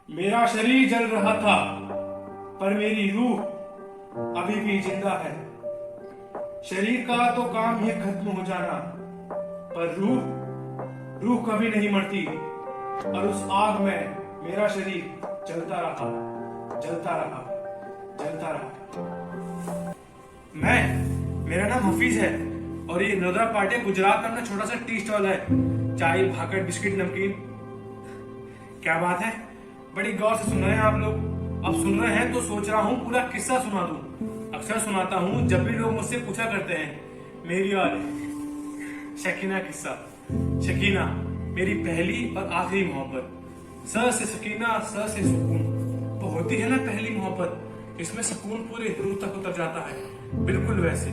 मेरा शरीर जल रहा था, पर मेरी रूह अभी भी जिंदा है। शरीर का तो काम ही खत्म हो जाना, पर रूह कभी नहीं मरती। और उस आग में मेरा शरीर जलता रहा, जलता रहा, जलता रहा। मेरा नाम हफीज है और ये नोदरा पार्टी गुजरात का अपना छोटा सा टी स्टॉल है। चाय, भाकर, बिस्किट, नमकीन। क्या बात है, बड़ी गौर से सुन रहे हैं आप लोग। अब सुन रहे हैं तो सोच रहा हूँ पूरा किस्सा सुना दूं। अक्सर सुनाता हूँ जब भी लोग मुझसे पूछा करते हैं मेरी और शकीना किस्सा। शकीना मेरी पहली और आखिरी मोहब्बत। स से शकीना, स से सुकून। तो होती है ना पहली मोहब्बत, इसमें सुकून पूरे रूह तक उतर जाता है, बिल्कुल वैसे।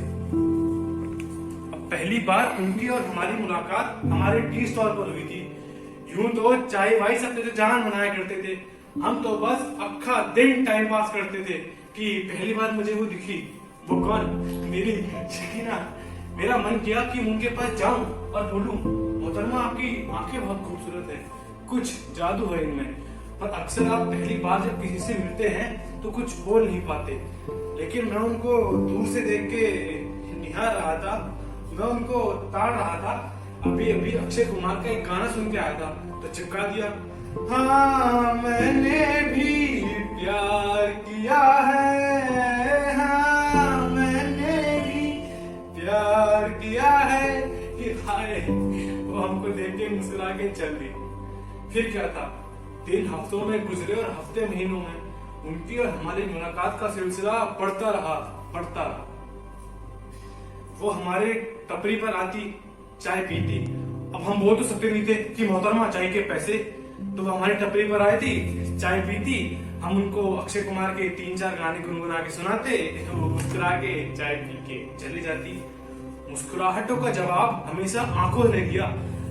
अब पहली बार उनकी और हमारी मुलाकात हमारे टी स्टॉल पर हुई थी। यूं तो चाय वाई सब तो जान बनाया करते थे, हम तो बस अक्खा दिन टाइम पास करते थे कि पहली बार मुझे वो दिखी। वो कौन? मेरी शकीना। मेरा मन किया कि उनके पास जाऊं और बोलूं, मोहतरमा आपकी आंखें बहुत खूबसूरत है, कुछ जादू है इनमें। पर अक्सर आप पहली बार जब किसी से मिलते हैं तो कुछ बोल नहीं पाते। लेकिन मैं उनको दूर से देख के निहार रहा था, मैं उनको ताड़ रहा था। अभी अभी अक्षय कुमार का एक गाना सुन के आया था तो चिपका दिया। हाँ मैंने भी प्यार किया है, हाँ मैंने भी प्यार किया है। कि हाय, वो हमको देख के मुस्कुरा के चल दी। फिर क्या था, 3 हफ्तों में गुजरे और हफ्ते महीनों में उनकी और हमारी मुलाकात का सिलसिला बढ़ता रहा, बढ़ता रहा। वो हमारे टपरी पर आती, चाय पीती। अब हम बोल तो सकते नहीं थे कि मोहतरमा चाय के पैसे। तो वो हमारी टपरी पर आई थी, चाय पीती, हम उनको अक्षय कुमार के 3-4 गाने गुनगुना के सुनाते, वो मुस्कुरा के चाय पी के चली जाती। मुस्कुराहटों का जवाब हमेशा आंखों ने दिया।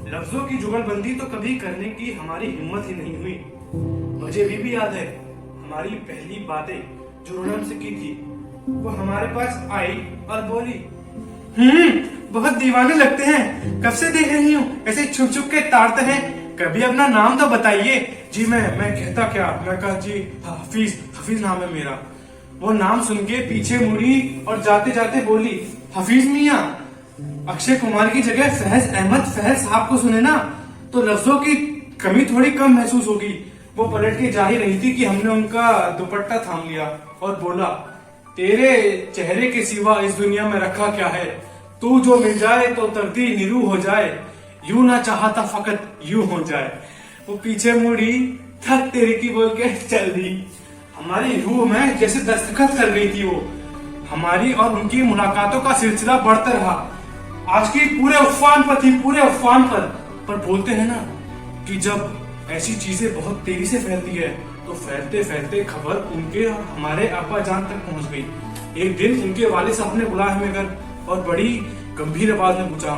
लफ्जों की जुगलबंदी तो कभी करने की हमारी हिम्मत ही नहीं हुई। मुझे भी याद है हमारी पहली बातें जो उन्होंने हमसे की थी। वो हमारे पास आई और बोली, बहुत दीवाने लगते हैं, कब से देख रही हूँ, ऐसे छुप छुप के ताड़ते हैं, कभी अपना नाम तो बताइए। जी मैं कहता क्या, मैं कहा जी हफीज नाम है मेरा। वो नाम सुन के पीछे मुड़ी और जाते जाते बोली, हफीज मियाँ, अक्षय कुमार की जगह फैज साहब को सुने ना तो लफ्जों की कमी थोड़ी कम महसूस होगी। वो पलट के जा ही रही थी कि हमने उनका दुपट्टा थाम लिया और बोला, तेरे चेहरे के सिवा इस दुनिया में रखा क्या है, तू जो मिल जाए तो धरती निरू हो जाए, यूं ना चाहता फकत यूं हो जाए। वो पीछे मुड़ी, थक तेरी की बोल के चल दी। हमारी रूह में जैसे दस्तखत कर रही थी वो। हमारी और उनकी मुलाकातों का सिलसिला बढ़ता रहा। आज की पूरे उफान पर थी, पूरे उफान पर बोलते हैं ना कि जब ऐसी चीजें बहुत तेजी से फैलती है तो फैलते फैलते खबर उनके और हमारे अब्बा जान तक पहुंच गई। एक दिन उनके वालिद साहब ने बुलाया हमें घर और बड़ी गंभीर आवाज में पूछा,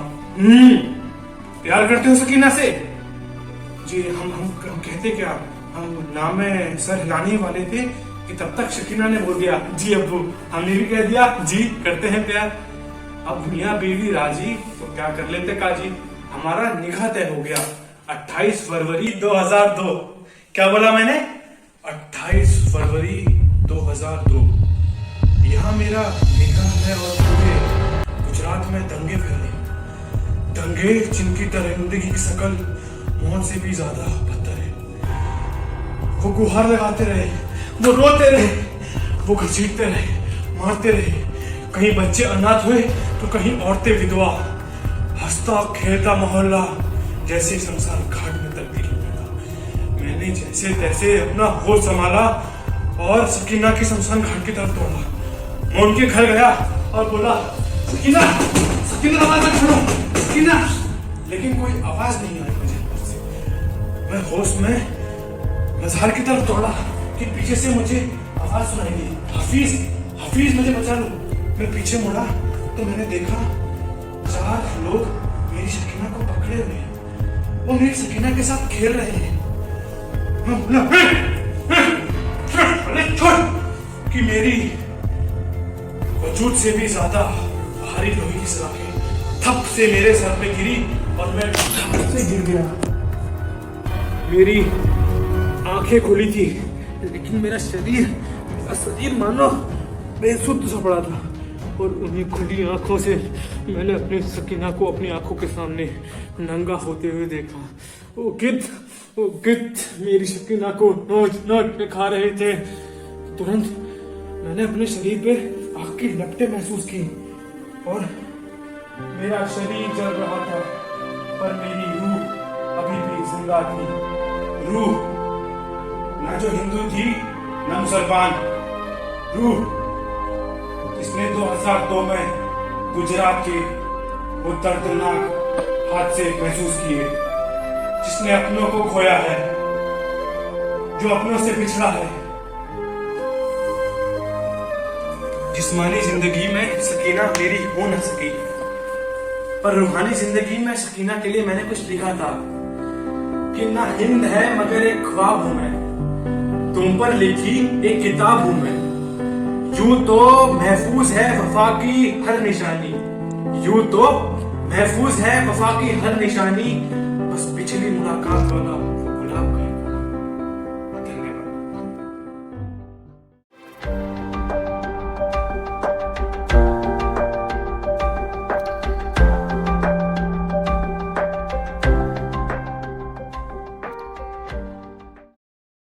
प्यार करते हो शकीना से? जी हम कहते क्या, हम नाम में सर हिलाने ही वाले थे कि तब तक शकीना ने बोल दिया, जी अब्बू। हमने भी कह दिया, जी करते हैं प्यार। अब मियां बीवी राजी तो क्या कर लेते काजी। हमारा निकाह तय हो गया 28 फरवरी 2002। क्या बोला मैंने? 28 फरवरी 2002। यहाँ मेरा निकाह है और पूरे गुजरात में दंगे फैले, दंगे जिनकी दरिंदगी की शक्ल मौत से भी ज्यादा बदतर है। वो गुहार लगाते रहे, वो रोते रहे, वो घसीटते रहे, मारते रहे। कहीं बच्चे अनाथ हुए तो कहीं औरतें विधवा। हंसता खेलता मोहल्ला जैसे शमशान घाट में तब्दील हो गया। मैंने जैसे तैसे अपना होश संभाला और सकीना की शमशान घाट की तरफ दौड़ा। मैं उनके घर गया और बोला, सकीना आवाज मत छोड़ो, सकीना। लेकिन कोई आवाज नहीं आई मुझे। मैं होश में मज़ार की तरफ दौड़ा कि पीछे से मुझे आवाज सुनाई दी, हफीज मुझे बचा लो। मैं पीछे मुड़ा तो मैंने देखा 4 लोग मेरी शकीना को पकड़े हुए हैं। वो मेरी शकीना के साथ खेल रहे हैं। मैं बोला, अरे छोड़, कि मेरी वजूद से भी ज्यादा भारी लोहे की सलाखें थप से मेरे सर पे गिरी और मैं धप से गिर गया। मेरी आंखें खुली थी, लेकिन मेरा शरीर मानो बेसुध सा पड़ा था। और उन्हीं खुली आंखों से मैंने अपनी सकीना को अपनी आंखों के सामने नंगा होते हुए देखा। वो गिद्ध मेरी सकीना को नोच नोच के खा रहे थे। तुरंत मैंने अपने शरीर पे आग की लपटें महसूस की और मेरा शरीर जल रहा था, पर मेरी रूह अभी भी जिंदा थी। रूह ना जो हिंदू थी ना मुसलमान, रूह जिसने 2002 में गुजरात के वो दर्दनाक हादसे महसूस किए, जिसने अपनों को खोया है, जो अपनों से पिछड़ा है। जिस्मानी जिंदगी में सकीना मेरी हो न सकी, पर रूहानी जिंदगी में सकीना के लिए मैंने कुछ लिखा था कि ना हिंद है मगर एक ख्वाब हूं मैं, तुम पर लिखी एक किताब हूं मैं। यूं तो महफूज है वफा की हर निशानी, यूं तो महफूज है वफा की हर निशानी, बस पिछली मुलाकात वाला गुलाब का